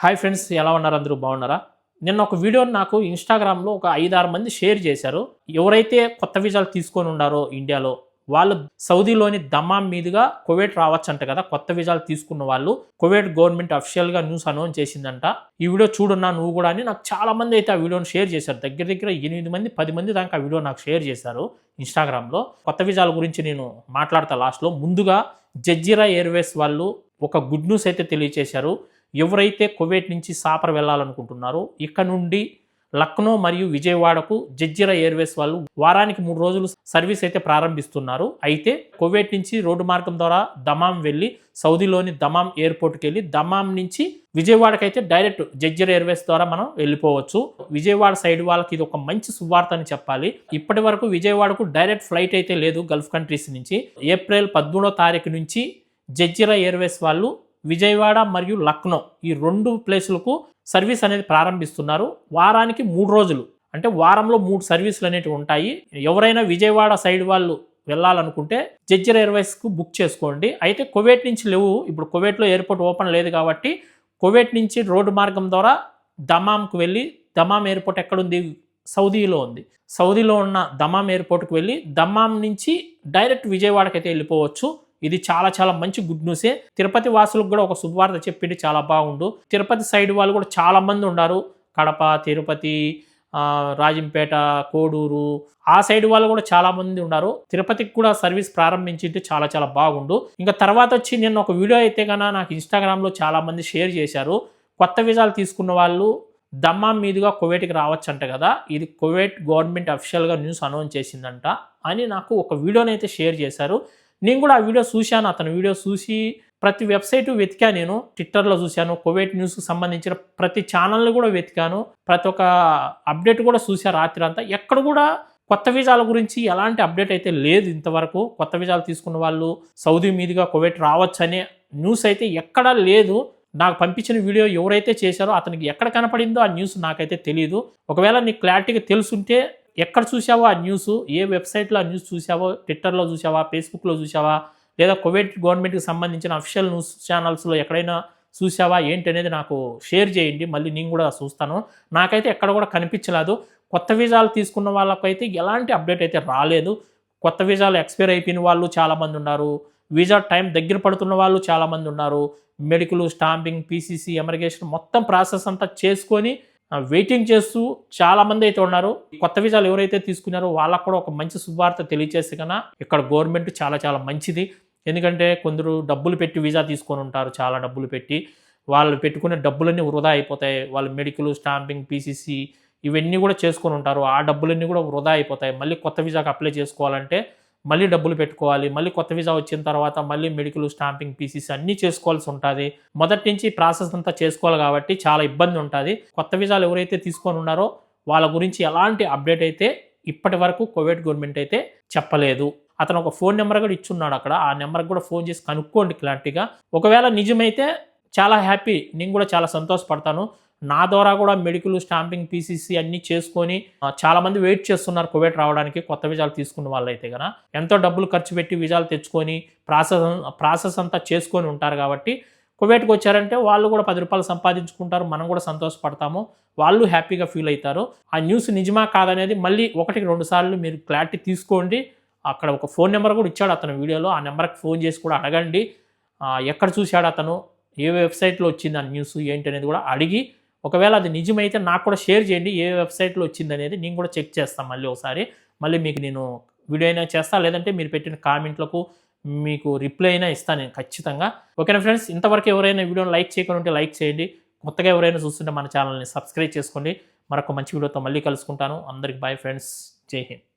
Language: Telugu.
హాయ్ ఫ్రెండ్స్, ఎలా ఉన్నారు? అందరూ బాగున్నారా? నిన్న ఒక వీడియోని నాకు ఇన్‌స్టాగ్రామ్‌లో ఒక 5, 6 మంది షేర్ చేశారు. ఎవరైతే కొత్త వీసాలు తీసుకొని ఉండారో ఇండియాలో, వాళ్ళు సౌదీలోని దమ్మాం మీదుగా కువైట్ రావచ్చంట కదా! కొత్త వీసాలు తీసుకున్న వాళ్ళు. కువైట్ గవర్నమెంట్ అఫీషియల్‌గా న్యూస్ అనౌన్స్ చేసిందంట. ఈ వీడియో చూడన్నా నువ్వు కూడా అని నాకు చాలా మంది అయితే ఆ వీడియోని షేర్ చేశారు. దగ్గర దగ్గర 8 మంది, 10 మంది దాకా ఆ వీడియో నాకు షేర్ చేశారు ఇన్‌స్టాగ్రామ్‌లో. కొత్త వీసాల గురించి నేను మాట్లాడతా లాస్ట్‌లో. ముందుగా జెజిరా ఎయిర్వేస్ వాళ్ళు ఒక గుడ్ న్యూస్ అయితే తెలియజేశారు. ఎవరైతే కువైట్ నుంచి సాపర్ వెళ్ళాలనుకుంటున్నారో ఇక్కడ నుండి లక్నో మరియు విజయవాడకు జెజిరా ఎయిర్వేస్ వాళ్ళు వారానికి 3 రోజులు సర్వీస్ అయితే ప్రారంభిస్తున్నారు. అయితే కువైట్ నుంచి రోడ్డు మార్గం ద్వారా దమాం వెళ్ళి సౌదీలోని దమాం ఎయిర్పోర్ట్కి వెళ్ళి దమాం నుంచి విజయవాడకైతే డైరెక్ట్ జెజిరా ఎయిర్వేస్ ద్వారా మనం వెళ్ళిపోవచ్చు. విజయవాడ సైడ్ వాళ్ళకి ఇది ఒక మంచి శుభవార్త అని చెప్పాలి. ఇప్పటి వరకు విజయవాడకు డైరెక్ట్ ఫ్లైట్ అయితే లేదు గల్ఫ్ కంట్రీస్ నుంచి. ఏప్రిల్ 13వ తారీఖు నుంచి జెజిరా ఎయిర్వేస్ వాళ్ళు విజయవాడ మరియు లక్నో ఈ 2 ప్లేసులకు సర్వీస్ అనేది ప్రారంభిస్తున్నారు. వారానికి 3 రోజులు, అంటే వారంలో 3 సర్వీసులు అనేవి ఉంటాయి. ఎవరైనా విజయవాడ సైడ్ వాళ్ళు వెళ్ళాలనుకుంటే జెజిరా ఎయిర్వేస్కు బుక్ చేసుకోండి. అయితే కువైట్ నుంచి లేవు, ఇప్పుడు కువైట్లో ఎయిర్పోర్ట్ ఓపెన్ లేదు కాబట్టి కువైట్ నుంచి రోడ్డు మార్గం ద్వారా దమాంకు వెళ్ళి, దమాం ఎయిర్పోర్ట్ ఎక్కడుంది? సౌదీలో ఉంది. సౌదీలో ఉన్న దమాం ఎయిర్పోర్ట్కి వెళ్ళి దమాం నుంచి డైరెక్ట్ విజయవాడకి అయితే వెళ్ళిపోవచ్చు. ఇది చాలా మంచి గుడ్ న్యూసే. తిరుపతి వాసులకు కూడా ఒక శుభవార్త చెప్పింది, చాలా బాగుండు. తిరుపతి సైడ్ వాళ్ళు కూడా చాలా మంది ఉన్నారు. కడప, తిరుపతి, రాజంపేట, కోడూరు ఆ సైడ్ వాళ్ళు కూడా చాలా మంది ఉన్నారు. తిరుపతికి కూడా సర్వీస్ ప్రారంభించింటే చాలా బాగుండు. ఇంకా తర్వాత వచ్చి నిన్న ఒక వీడియో అయితే కన్నా నాకు ఇన్‌స్టాగ్రామ్‌లో చాలా మంది షేర్ చేశారు. కొత్త వీసాలు తీసుకున్న వాళ్ళు దమ్మాం మీదుగా కువైట్కి రావచ్చంట కదా! ఇది కువైట్ గవర్నమెంట్ అఫీషియల్‌గా న్యూస్ అనౌన్స్ చేసిందంట అని నాకు ఒక వీడియోని అయితే షేర్ చేశారు. నేను కూడా ఆ వీడియో చూశాను. అతని వీడియో చూసి ప్రతి వెబ్సైటు వెతికా. నేను ట్విట్టర్లో చూశాను, కువైట్ న్యూస్కి సంబంధించిన ప్రతి ఛానల్ని కూడా వెతికాను, ప్రతి ఒక్క అప్డేట్ కూడా చూశాను రాత్రి అంతా. ఎక్కడ కూడా కొత్త వీసాల గురించి ఎలాంటి అప్డేట్ అయితే లేదు ఇంతవరకు. కొత్త వీసాలు తీసుకున్న వాళ్ళు సౌదీ మీదుగా కువైట్ రావచ్చు అనే న్యూస్ అయితే ఎక్కడా లేదు. నాకు పంపించిన వీడియో ఎవరైతే చేశారో అతనికి ఎక్కడ కనపడిందో ఆ న్యూస్ నాకైతే తెలియదు. ఒకవేళ నీకు క్లారిటీగా తెలుసుంటే ఎక్కడ చూసావో ఆ న్యూస్, ఏ వెబ్సైట్లో ఆ న్యూస్ చూసావో, ట్విట్టర్లో చూసావా, ఫేస్బుక్లో చూసావా, లేదా కువైట్ గవర్నమెంట్కి సంబంధించిన అఫీషియల్ న్యూస్ ఛానల్స్లో ఎక్కడైనా చూసావా ఏంటి అనేది నాకు షేర్ చేయండి. మళ్ళీ నేను కూడా చూస్తాను. నాకైతే ఎక్కడ కూడా కనిపించలేదు. కొత్త వీసాలు తీసుకున్న వాళ్ళకైతే ఎలాంటి అప్డేట్ అయితే రాలేదు. కొత్త వీసాలు ఎక్స్పైర్ అయిపోయిన వాళ్ళు చాలామంది ఉన్నారు. వీసా టైం దగ్గర పడుతున్న వాళ్ళు చాలామంది ఉన్నారు. మెడికల్, స్టాంపింగ్, పీసీసీ, ఎమిగ్రేషన్ మొత్తం ప్రాసెస్ అంతా చేసుకొని వెయిటింగ్ చేస్తూ చాలామంది అయితే ఉన్నారు. కొత్త వీసాలు ఎవరైతే తీసుకున్నారో వాళ్ళకు కూడా ఒక మంచి శుభవార్త తెలియచేస్తే కన్నా ఇక్కడ గవర్నమెంట్ చాలా మంచిది. ఎందుకంటే కొందరు డబ్బులు పెట్టి వీసా తీసుకొని ఉంటారు, చాలా డబ్బులు పెట్టి. వాళ్ళు పెట్టుకునే డబ్బులన్నీ వృధా అయిపోతాయి. వాళ్ళు మెడికల్, స్టాంపింగ్, పీసీసీ ఇవన్నీ కూడా చేసుకొని ఉంటారు. ఆ డబ్బులన్నీ కూడా వృధా అయిపోతాయి. మళ్ళీ కొత్త వీసాకి అప్లై చేసుకోవాలంటే మళ్ళీ డబ్బులు పెట్టుకోవాలి. మళ్ళీ కొత్త వీసా వచ్చిన తర్వాత మళ్ళీ మెడికల్, స్టాంపింగ్, పీసీసీ అన్నీ చేసుకోవాల్సి ఉంటుంది. మొదటి నుంచి ప్రాసెస్ అంతా చేసుకోవాలి కాబట్టి చాలా ఇబ్బంది ఉంటుంది. కొత్త వీసాలు ఎవరైతే తీసుకొని ఉన్నారో వాళ్ళ గురించి ఎలాంటి అప్డేట్ అయితే ఇప్పటి వరకు కువైట్ గవర్నమెంట్ అయితే చెప్పలేదు. అతను ఒక ఫోన్ నెంబర్ కూడా ఇచ్చున్నాడు అక్కడ. ఆ నెంబర్కి కూడా ఫోన్ చేసి కనుక్కోండి క్లారిటీగా. ఒకవేళ నిజమైతే చాలా హ్యాపీ, నేను కూడా చాలా సంతోషపడతాను. నా ద్వారా కూడా మెడికల్, స్టాంపింగ్, పీసీసీ అన్నీ చేసుకొని చాలామంది వెయిట్ చేస్తున్నారు కువైట్ రావడానికి. కొత్త వీసాలు తీసుకున్న వాళ్ళైతే కనుక ఎంతో డబ్బులు ఖర్చు పెట్టి వీసాలు తెచ్చుకొని ప్రాసెస్ అంతా చేసుకొని ఉంటారు కాబట్టి కువైట్కి వచ్చారంటే వాళ్ళు కూడా 10 రూపాయలు సంపాదించుకుంటారు. మనం కూడా సంతోషపడతాము, వాళ్ళు హ్యాపీగా ఫీల్ అవుతారు. ఆ న్యూస్ నిజమా కాదనేది మళ్ళీ 1-2 సార్లు మీరు క్లారిటీ తీసుకోండి. అక్కడ ఒక ఫోన్ నెంబర్ కూడా ఇచ్చాడు అతను వీడియోలో. ఆ నెంబర్కి ఫోన్ చేసి కూడా అడగండి. ఎక్కడ చూశాడు అతను, ఏ వెబ్సైట్లో వచ్చింది ఆ న్యూస్ ఏంటి అనేది కూడా అడిగి, ఒకవేళ అది నిజమైతే నాకు కూడా షేర్ చేయండి ఏ వెబ్సైట్లో వచ్చింది అనేది. నేను కూడా చెక్ చేస్తాను మళ్ళీ ఒకసారి. మళ్ళీ మీకు నేను వీడియో అయినా చేస్తాను, లేదంటే మీరు పెట్టిన కామెంట్లకు మీకు రిప్లై అయినా ఇస్తాను నేను ఖచ్చితంగా. ఓకేనా ఫ్రెండ్స్, ఇంతవరకు ఎవరైనా వీడియోని లైక్ చేయకుండా ఉంటే లైక్ చేయండి. కొత్తగా ఎవరైనా చూస్తుంటే మన ఛానల్ని సబ్స్క్రైబ్ చేసుకోండి. మరొక మంచి వీడియోతో మళ్ళీ కలుసుకుంటాను. అందరికి బాయ్ ఫ్రెండ్స్, జై హింద్.